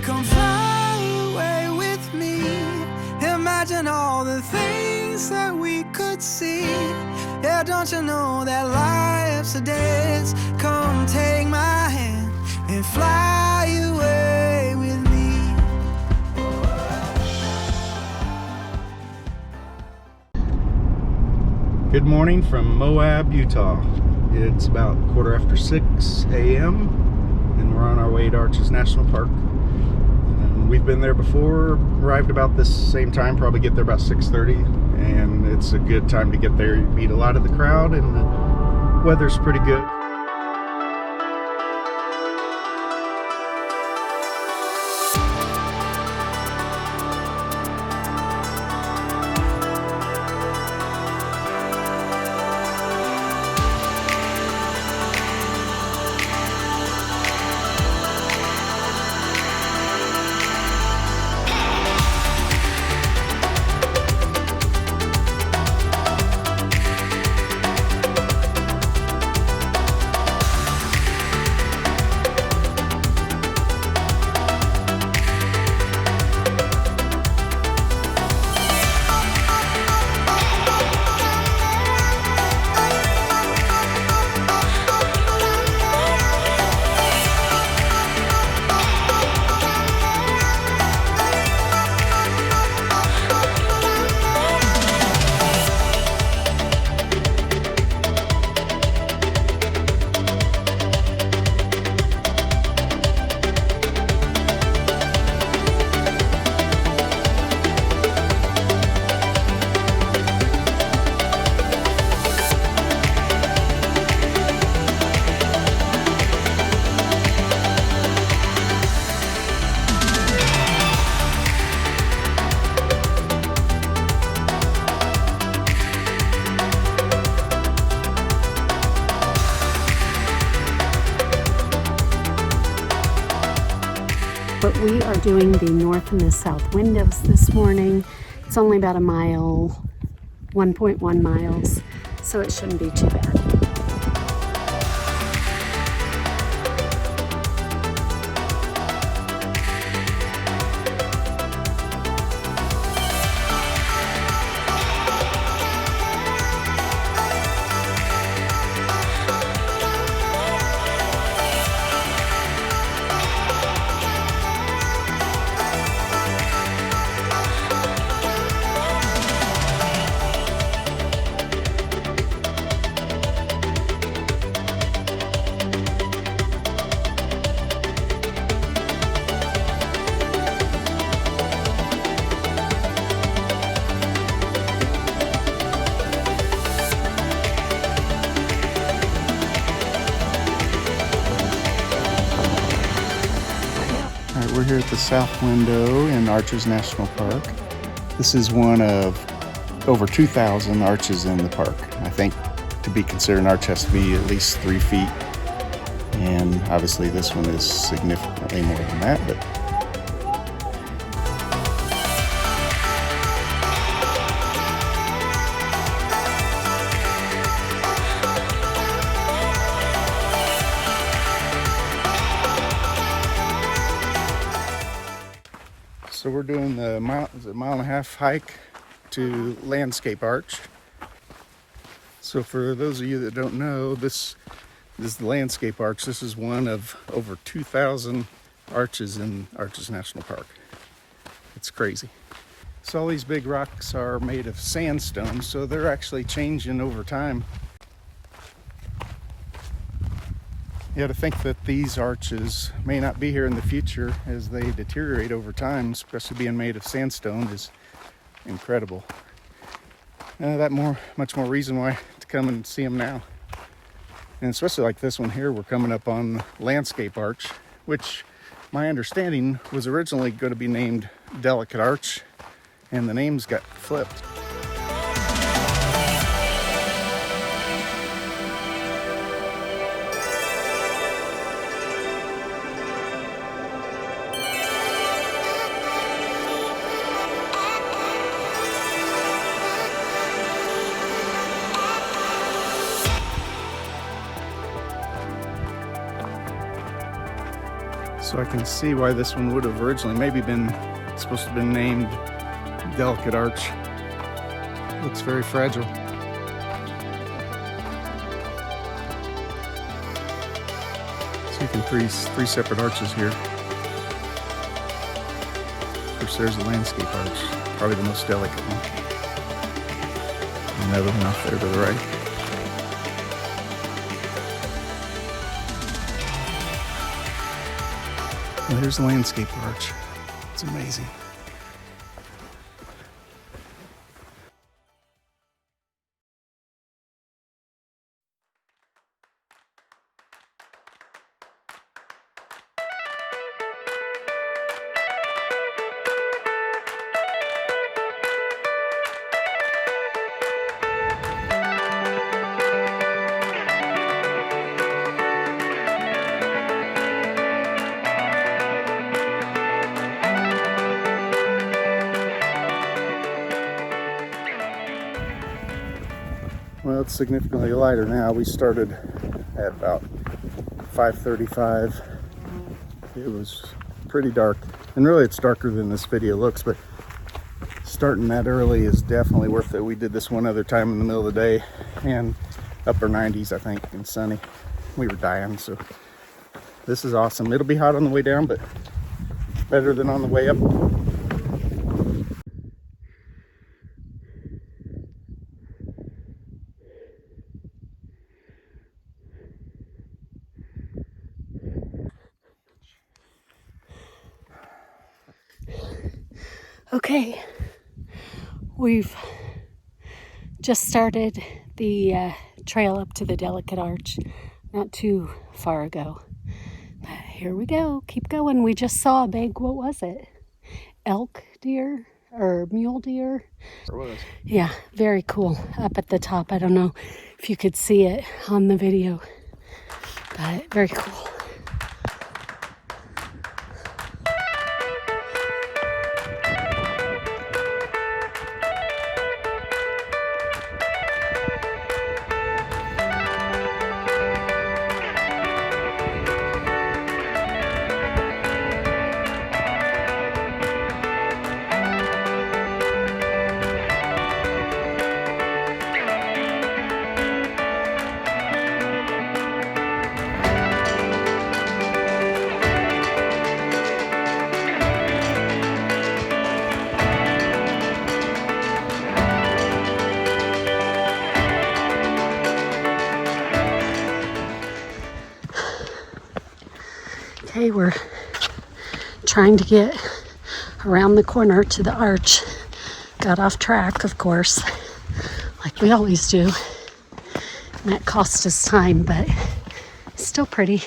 come fly away with me. Imagine all the things that we could see. Yeah, don't you know that life's a dance? Come take my hand and fly away with me. Good morning from Moab, Utah. It's about 6:15 a.m. and we're on our way to ARCHES National Park. We've been there before, arrived about this same time, probably get there about 6:30, and it's a good time to get there. You meet a lot of the crowd and the weather's pretty good. But we are doing the north and the south windows this morning. It's only about a mile, 1.1 miles, so it shouldn't be too bad. We're here at the south window in ARCHES National Park. This is one of over 2,000 arches in the park. I think to be considered an arch has to be at least 3 feet. And obviously this one is significantly more than that, but so we're doing the mile and a half hike to Landscape Arch. So for those of you that don't know, this is the Landscape Arch. This is one of over 2,000 arches in ARCHES National Park. It's crazy. So all these big rocks are made of sandstone, so they're actually changing over time. You got to think that these arches may not be here in the future as they deteriorate over time, especially being made of sandstone is incredible. Much more reason why to come and see them now. And especially like this one here, we're coming up on Landscape Arch, which my understanding was originally going to be named Delicate Arch, and the names got flipped. So I can see why this one would have originally maybe been supposed to have been named Delicate Arch. Looks very fragile. So you can three separate arches here. Of course, there's a landscape arch, probably the most delicate one. And another one off there to the right. And there's the landscape arch. It's amazing. Well, it's significantly lighter now. We started at about 5:35. It was pretty dark, and really it's darker than this video looks, but starting that early is definitely worth it. We did this one other time in the middle of the day, and upper 90s, I think, and sunny. We were dying, so this is awesome. It'll be hot on the way down, but better than on the way up. Okay, we've just started the trail up to the Delicate Arch not too far ago. But here we go, keep going. We just saw a big, what was it? Elk deer or mule deer? It was. Yeah, very cool up at the top. I don't know if you could see it on the video, but very cool. Okay, we're trying to get around the corner to the arch. Got off track, of course, like we always do. And that cost us time, but still pretty.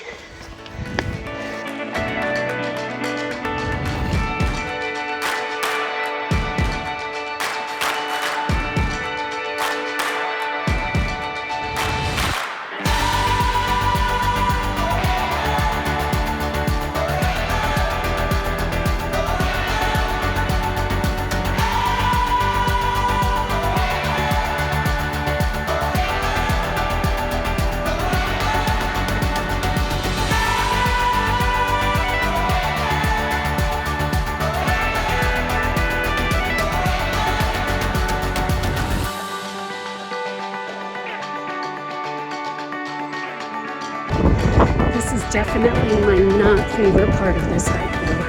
This is definitely my not favorite part of this hike, though.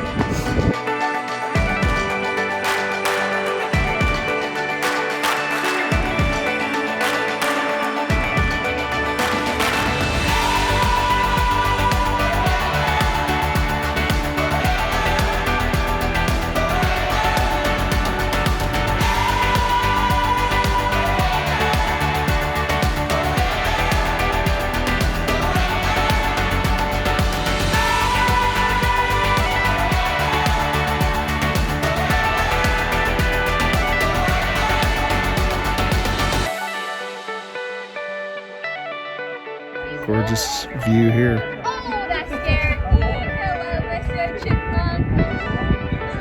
Gorgeous view here. Oh, that's scary. Hello, Mr. Chipmunk.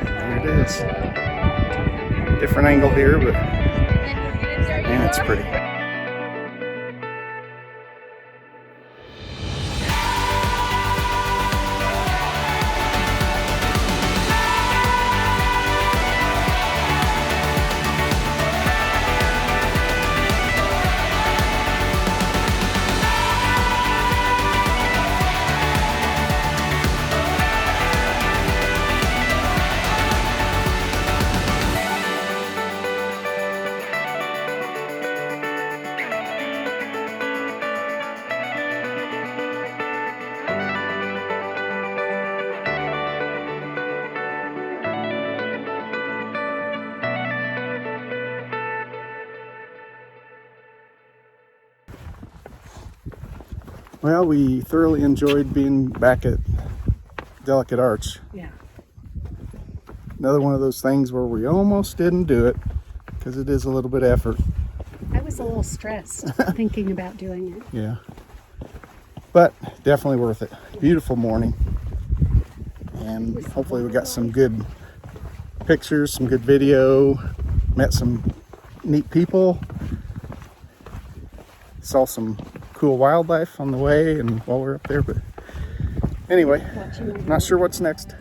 There it is. Different angle here, but man, it's pretty. Well, we thoroughly enjoyed being back at Delicate Arch. Yeah. Another one of those things where we almost didn't do it because it is a little bit of effort. I was a little stressed thinking about doing it. Yeah. But definitely worth it. Beautiful morning. And hopefully we got some good pictures, some good video, met some neat people, saw some cool wildlife on the way and while we're up there. But anyway, not sure what's next.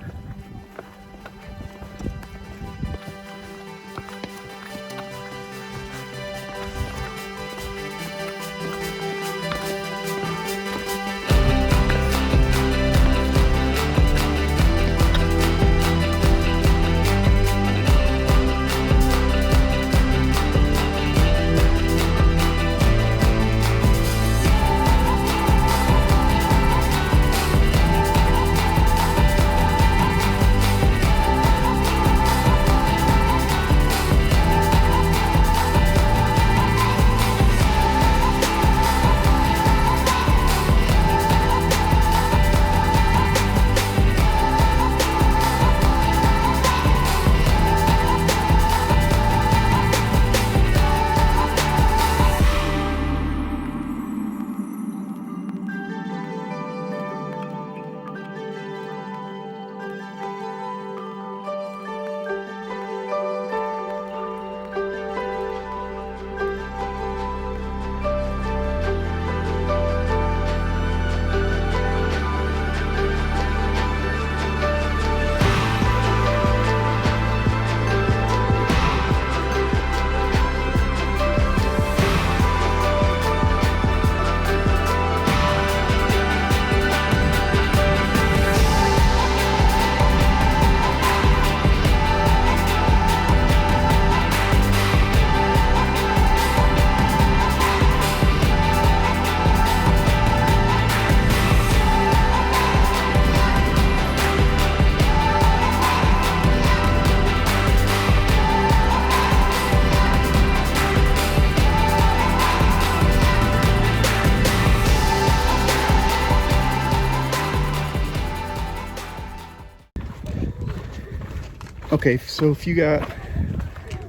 Okay, so if you got,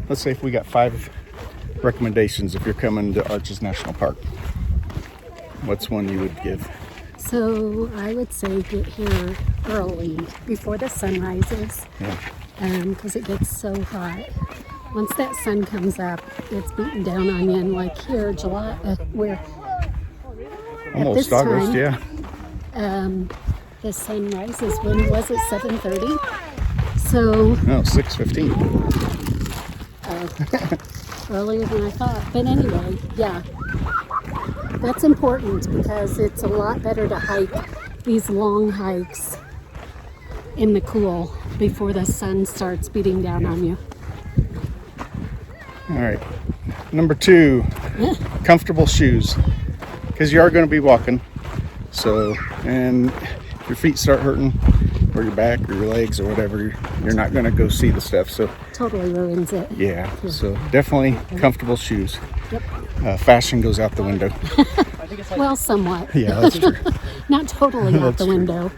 let's say if we got 5 recommendations if you're coming to Arches National Park, what's one you would give? So I would say get here early before the sun rises, because it gets so hot. Once that sun comes up, it's beating down on you. And like here, July, where Almost August, yeah. The sun rises. When was it? 7:30. So No, 6:15. earlier than I thought. But anyway, yeah, that's important because it's a lot better to hike these long hikes in the cool before the sun starts beating down on you. All right. Number 2, comfortable shoes, because you are going to be walking. So, and if your feet start hurting, or your back, or your legs, or whatever, you're not going to go see the stuff. So, Totally ruins it. yeah. So definitely comfortable shoes. Yep. Fashion goes out the window. Well, somewhat. Yeah, that's true. Not totally out That's the true. window.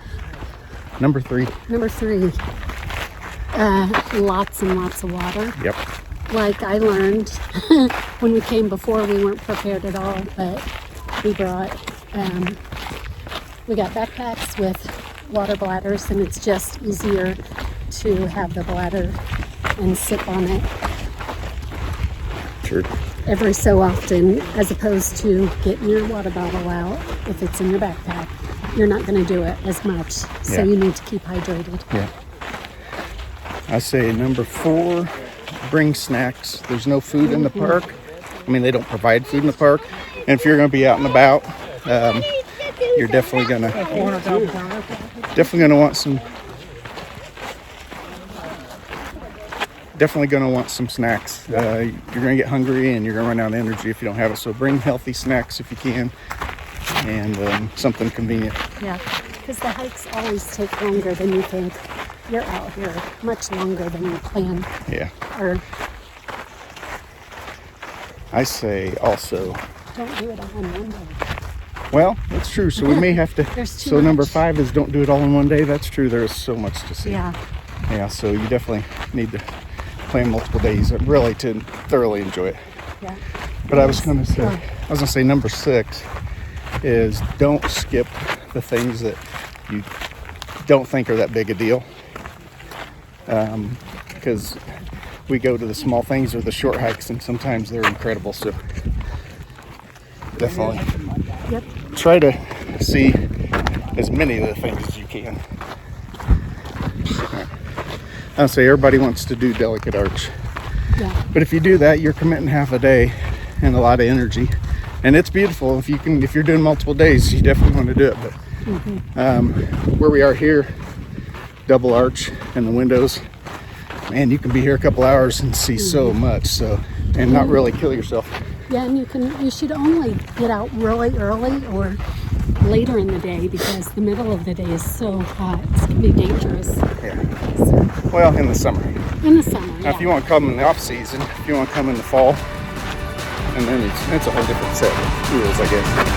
Number 3. Number 3, lots and lots of water. Yep. Like I learned when we came before, we weren't prepared at all, but we brought, we got backpacks with water bladders, and it's just easier to have the bladder and sip on it Sure. every so often, as opposed to getting your water bottle out if it's in your backpack. You're not going to do it as much, so Yeah. you need to keep hydrated. Yeah. I say number 4, bring snacks. There's no food in the park. I mean, they don't provide food in the park. And if you're going to be out and about, you're definitely going to want some. Definitely going to want some snacks. You're going to get hungry and you're going to run out of energy if you don't have it. So bring healthy snacks if you can, and something convenient. Yeah, because the hikes always take longer than you think. You're out here much longer than you plan. Yeah. Or I say also, don't do it on Monday. Well, that's true. So we may have to. There's too So number much. 5 is don't do it all in one day. That's true. There is so much to see. Yeah. Yeah. So you definitely need to plan multiple days, really, to thoroughly enjoy it. Yeah. But I was going to say number 6 is don't skip the things that you don't think are that big a deal. Because we go to the small things or the short hikes, and sometimes they're incredible. So definitely Yep. try to see as many of the things as you can. I'll say everybody wants to do Delicate Arch, Yeah. but if you do that, you're committing half a day and a lot of energy, and it's beautiful. If you're doing multiple days, you definitely want to do it. But where we are here, double arch and the windows, man, you can be here a couple hours and see so much. So, and not really kill yourself. Yeah, and you should only get out really early or later in the day because the middle of the day is so hot. It's gonna be dangerous. Yeah. Well, in the summer. In the summer. Now, if you want to come in the off season, if you want to come in the fall, and then it's a whole different set of rules, I guess.